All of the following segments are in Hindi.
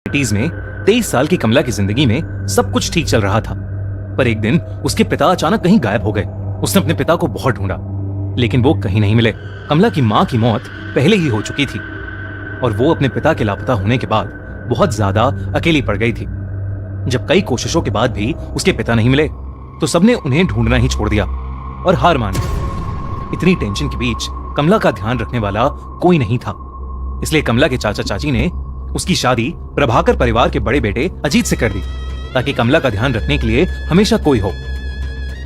1980s में 23 साल की कमला की जिंदगी में सब कुछ ठीक चल रहा था, पर एक दिन उसके पिता अचानक कहीं गायब हो गए। उसने अपने पिता को बहुत ढूंढा, लेकिन वो कहीं नहीं मिले। कमला की माँ की मौत पहले ही हो चुकी थी और वो अपने पिता के लापता होने के बाद बहुत ज्यादा अकेली पड़ गई थी। जब कई कोशिशों के बाद भी उसके पिता नहीं मिले तो सबने उन्हें ढूंढना ही छोड़ दिया और हार मान ली। इतनी टेंशन के बीच कमला का ध्यान रखने वाला कोई नहीं था, इसलिए कमला के चाचा चाची ने उसकी शादी प्रभाकर परिवार के बड़े बेटे अजीत से कर दी, ताकि कमला का ध्यान रखने के लिए हमेशा कोई हो।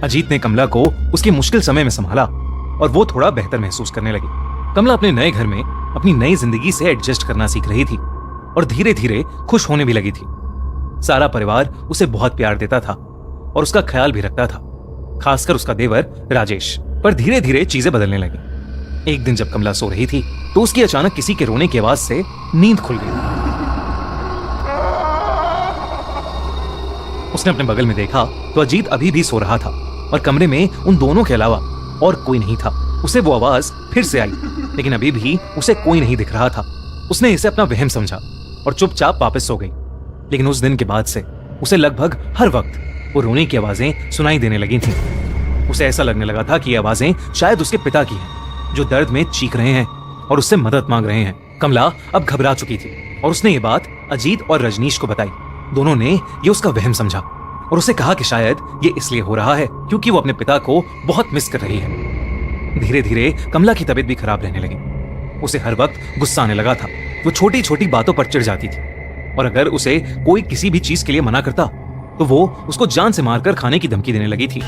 अजीत ने कमला को उसके मुश्किल समय में संभाला और वो थोड़ा बेहतर महसूस करने लगी। कमला अपने नए घर में अपनी नई जिंदगी से एडजस्ट करना सीख रही थी और धीरे धीरे खुश होने भी लगी थी। सारा परिवार उसे बहुत प्यार देता था और उसका ख्याल भी रखता था, खासकर उसका देवर राजेश। पर धीरे धीरे चीजें बदलने लगी। एक दिन जब कमला सो रही थी तो उसकी अचानक किसी के रोने की आवाज से नींद खुल गई। उसने अपने बगल में देखा तो अजीत अभी भी सो रहा था और कमरे में उन दोनों के अलावा और कोई नहीं था। उसे वो आवाज फिर से आई, लेकिन अभी भी उसे कोई नहीं दिख रहा था। उसने इसे अपना वहम समझा और चुपचाप वापस सो गई। लेकिन उस दिन के बाद से उसे लगभग हर वक्त वो रोने की आवाजें सुनाई देने लगी थीं। उसे ऐसा लगने लगा था कि ये आवाजें शायद उसके पिता की हैं, जो दर्द में चीख रहे हैं और उससे मदद मांग रहे हैं। कमला अब घबरा चुकी थी और उसने ये बात अजीत और रजनीश को बताई। दोनों ने ये उसका वहम समझा और उसे कहा कि शायद ये इसलिए हो रहा है क्योंकि वो अपने पिता को बहुत मिस कर रही है। धीरे धीरे कमला की तबीयत भी खराब रहने लगी। उसे हर वक्त गुस्सा आने लगा था। वो छोटी छोटी बातों पर चिढ़ जाती थी और अगर उसे कोई किसी भी चीज के लिए मना करता तो वो उसको जान से मारकर खाने की धमकी देने लगी थी।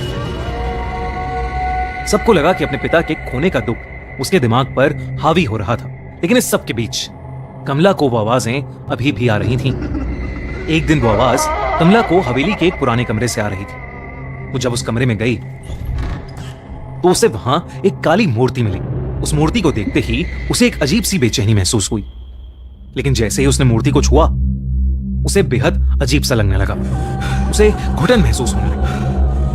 सबको लगा कि अपने पिता के खोने का दुख उसके दिमाग पर हावी हो रहा था, लेकिन इस सब के बीच कमला को वो आवाजें अभी भी आ रही थीं। एक दिन वो आवाज कमला को हवेली के एक पुराने कमरे से आ रही थी। वो जब उस कमरे में गई तो उसे वहां एक काली मूर्ति मिली। उस मूर्ति को देखते ही उसे एक अजीब सी बेचैनी महसूस हुई, लेकिन जैसे ही उसने मूर्ति को छुआ उसे बेहद अजीब सा लगने लगा। उसे घुटन महसूस होने लगी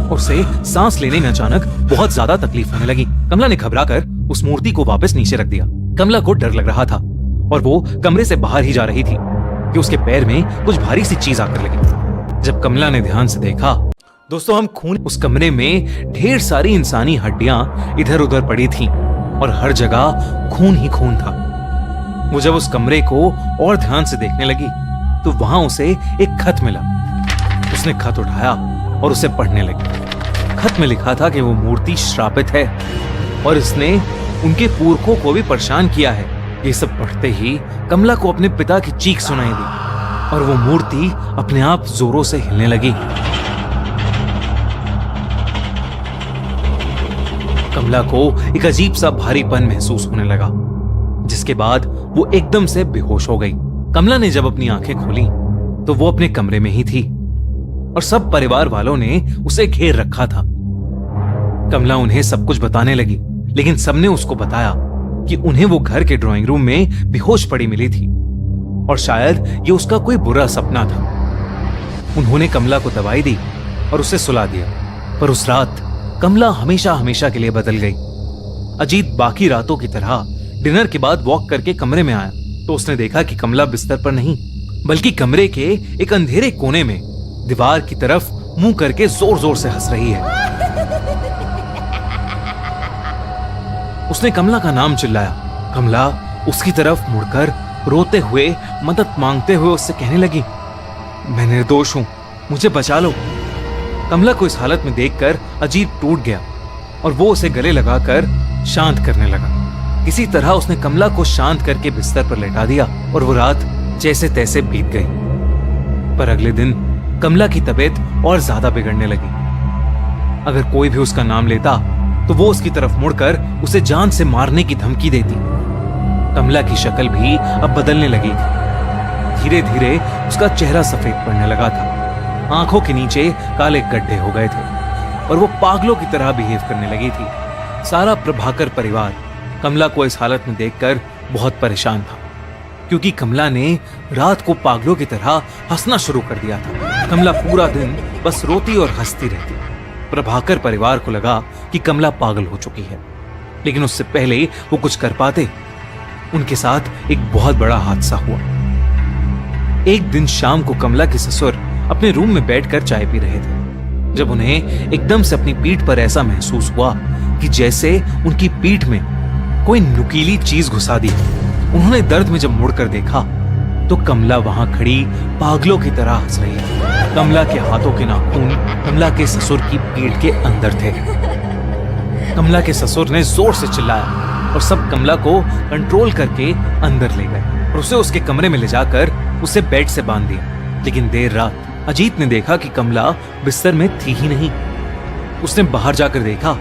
और उसे सांस लेने में अचानक बहुत ज्यादा तकलीफ होने लगी। कमला ने घबराकर उस मूर्ति को वापस नीचे रख दिया। कमला को डर लग रहा था और वो कमरे से बाहर ही जा रही थी कि उसके पैर में कुछ भारी सी चीज आकर लगी। जब कमला ने ध्यान से देखा दोस्तों, हम खून उस कमरे में ढेर सारी इंसानी हड्डियां इधर उधर पड़ी थीं और हर जगह खून ही खून था। वो जब उस कमरे को और ध्यान से देखने लगी तो वहां उसे एक खत मिला। उसने खत उठाया और उसे पढ़ने लगी। खत में लिखा था कि वो मूर्ति श्रापित है और इसने उनके पुरखों को भी परेशान किया है। ये सब पढ़ते ही कमला को अपने पिता की चीख सुनाई दी और वो मूर्ति अपने आप जोरों से हिलने लगी। कमला को एक अजीब सा भारीपन महसूस होने लगा, जिसके बाद वो एकदम से बेहोश हो गई। कमला ने जब अपनी आंखें खोली तो वो अपने कमरे में ही थी और सब परिवार वालों ने उसे घेर रखा था। कमला उन्हें सब कुछ बताने लगी, लेकिन सबने उसको बताया कि उन्हें वो घर के ड्राइंग रूम में बेहोश पड़ी मिली थी और शायद ये उसका कोई बुरा सपना था। उन्होंने कमला को दवाई दी और उसे सुला दिया, पर उस रात कमला हमेशा हमेशा के लिए बदल गई। अजीत बाकी रातों की तरह डिनर के बाद वॉक करके कमरे में आया तो उसने देखा कि कमला बिस्तर पर नहीं, बल्कि कमरे के एक अंधेरे कोने में दीवार की तरफ मुंह करके जोर जोर से हंस रही है। उसने कमला का नाम चिल्लाया। कमला उसकी तरफ मुड़कर रोते हुए, मदद मांगते हुए उससे कहने लगी, मैं निर्दोष हूं, मुझे बचा लो। कमला को इस हालत में देखकर अजीत टूट गया और वो उसे गले लगाकर शांत करने लगा। किसी तरह उसने कमला को शांत करके बिस्तर पर लेटा दिया और वो रात जैसे तैसे बीत गई। पर अगले दिन कमला की तबीयत और ज्यादा बिगड़ने लगी। अगर कोई भी उसका नाम लेता तो वो उसकी तरफ मुड़कर उसे जान से मारने की धमकी देती। कमला की शक्ल भी अब बदलने लगी थी। धीरे धीरे उसका चेहरा सफेद पड़ने लगा था, आंखों के नीचे काले गड्ढे हो गए थे और वो पागलों की तरह बिहेव करने लगी थी। सारा प्रभाकर परिवार कमला को इस हालत में देखकर बहुत परेशान था, क्योंकि कमला ने रात को पागलों की तरह हंसना शुरू कर दिया था। कमला पूरा दिन बस रोती और हंसती रहती। प्रभाकर परिवार को लगा कि कमला पागल हो चुकी है, लेकिन उससे पहले वो कुछ कर पाते, उनके साथ एक बहुत बड़ा हादसा हुआ। एक दिन शाम को कमला के ससुर अपने रूम में बैठकर चाय पी रहे थे, जब उन्हें एकदम से अपनी पीठ पर ऐसा महसूस हुआ कि जैसे उनकी पीठ में कोई नुकीली चीज घुसा दी। उन्होंने दर्द में जब मुड़कर देखा तो कमला वहां खड़ी पागलों की तरह हंस रही थी। कमला के हाथों के नाखून कमला के ससुर की पीठ के अंदर थे। कमला के ससुर ने जोर से चिल्लाया और सब कमला को कंट्रोल करके अंदर ले गए और उसे उसके कमरे में ले जाकर उसे बेड से बांध दिया। लेकिन देर रात अजीत ने देखा कि कमला बिस्तर में थी ही नहीं। उसने बाहर जाकर देखा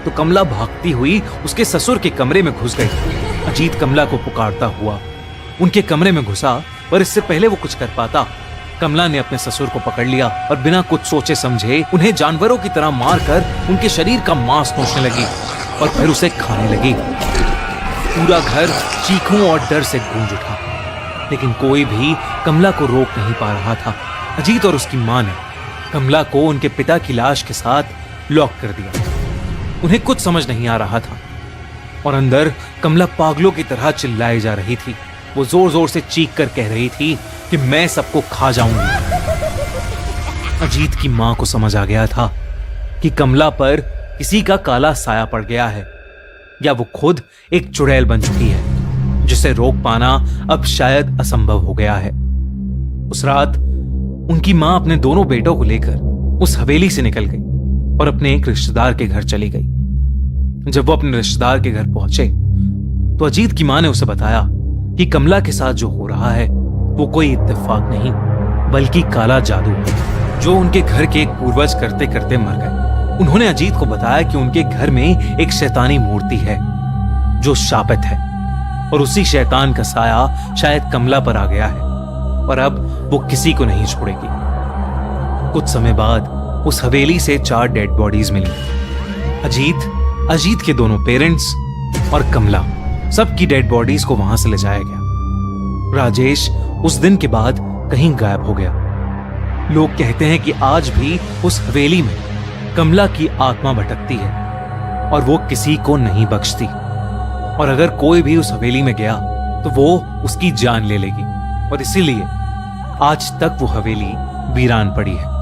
तो कमला भागती हुई उसके ससुर के कमरे में घुस गई। अजीत कमला को पुकारता हुआ उनके कमरे में घुसा, पर इससे पहले वो कुछ कर पाता, कमला ने अपने ससुर को पकड़ लिया और बिना कुछ सोचे समझे उन्हें जानवरों की तरह मारकर उनके शरीर का मांस नोचने लगी और फिर उसे खाने लगी। पूरा घर चीखों और डर से गूंज उठा, लेकिन कोई भी कमला को रोक नहीं पा रहा था। अजीत और उसकी मां ने कमला को उनके पिता की लाश के साथ लॉक कर दिया। उन्हें कुछ समझ नहीं आ रहा था और अंदर कमला पागलों की तरह चिल्लाई जा रही थी। वो जोर जोर से चीख कर कह रही थी कि मैं सबको खा जाऊंगी। अजीत की मां को समझ आ गया था कि कमला पर किसी का काला साया पड़ गया है, या वो खुद एक चुड़ैल बन चुकी है जिसे रोक पाना अब शायद असंभव हो गया है। उस रात उनकी मां अपने दोनों बेटों को लेकर उस हवेली से निकल गई और अपने एक रिश्तेदार के घर चली गई। जब वो अपने रिश्तेदार के घर पहुंचे तो अजीत की मां ने उसे बताया कि कमला के साथ जो हो रहा है वो कोई इत्तेफाक नहीं बल्कि काला जादू है जो उनके घर के एक पूर्वज करते करते मर गए। उन्होंने अजीत को बताया कि उनके घर में एक शैतानी मूर्ति है जो शापित है और उसी शैतान का साया शायद कमला पर आ गया है और अब वो किसी को नहीं छोड़ेगी। कुछ समय बाद उस हवेली से 4 डेड बॉडीज मिली। अजीत के दोनों पेरेंट्स और कमला, सबकी डेड बॉडीज को वहां से ले जाया गया। राजेश उस दिन के बाद कहीं गायब हो गया। लोग कहते हैं कि आज भी उस हवेली में कमला की आत्मा भटकती है और वो किसी को नहीं बख्शती, और अगर कोई भी उस हवेली में गया तो वो उसकी जान ले लेगी, और इसीलिए आज तक वो हवेली वीरान पड़ी है।